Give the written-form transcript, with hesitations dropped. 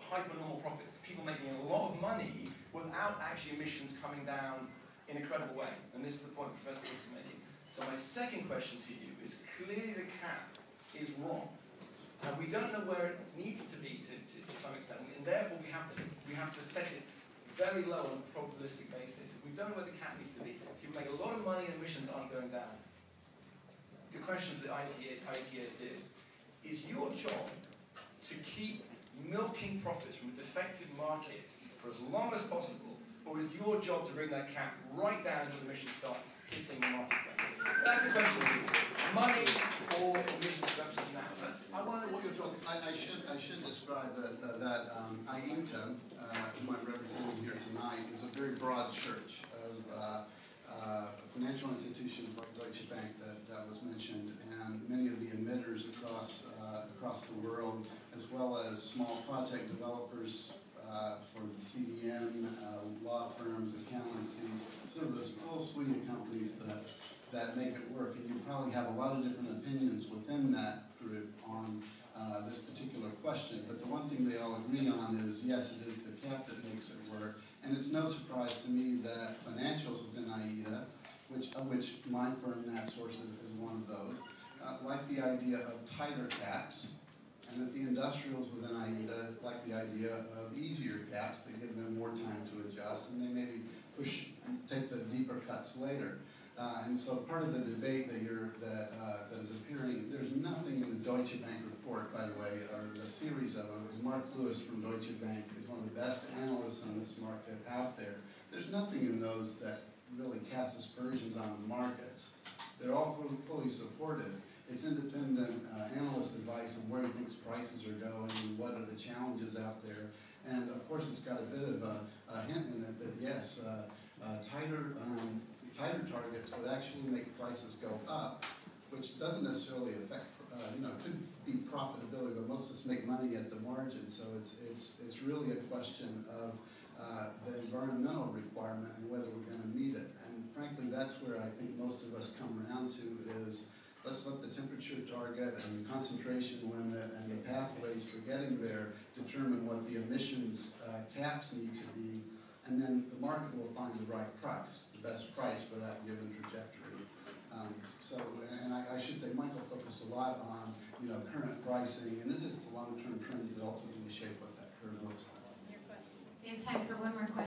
hyper-normal profits, people making a lot of money without actually emissions coming down in a credible way. And this is the point Professor was making. So my second question to you is, clearly the cap is wrong. And we don't know where it needs to be to some extent, and therefore we have to set it very low on a probabilistic basis. If we don't know where the cap needs to be, people make a lot of money and emissions aren't going down. The question for the IETA is this: is your job to keep milking profits from a defective market for as long as possible, or is your job to bring that cap right down until emissions start hitting the marketplace? That's the question. Money or emissions reductions now? I want to know what your job is. I should describe that IETA, whom I'm representing here tonight, is a very broad church of financial institutions like Deutsche Bank that was mentioned, and many of the emitters across the world, as well as small project developers for the CDM, law firms, accountancies, sort of this full suite of companies that make it work. And you probably have a lot of different opinions within that group on this particular question. But the one thing they all agree on is, yes, it is the cap that makes it work. And it's no surprise to me that financials within IETA, which my firm, NatSource, is one of those, like the idea of tighter caps, and that the industrials within IETA like the idea of easier caps that give them more time to adjust, and they maybe take the deeper cuts later. And so part of the debate that is appearing, there's nothing in the Deutsche Bank report, by the way, or the series of them. Mark Lewis from Deutsche Bank is one of the best analysts on this market out there. There's nothing in those that really cast aspersions on the markets. They're all fully supported. It's independent analyst advice on where he thinks prices are going and what are the challenges out there. And of course, it's got a bit of a hint in it that yes, tighter targets would actually make prices go up, which doesn't necessarily affect, could be profitability, but most of us make money at the margin. So it's really a question of the environmental requirement and whether we're going to meet it. And frankly, that's where I think most of us come around to is, let's let the temperature target and the concentration limit and the pathways for getting there determine what the emissions caps need to be, and then the market will find the right price, the best price for that given trajectory. And I should say, Michael focused a lot on current pricing, and it is the long-term trends that ultimately shape what that curve looks like. We have time for one more question.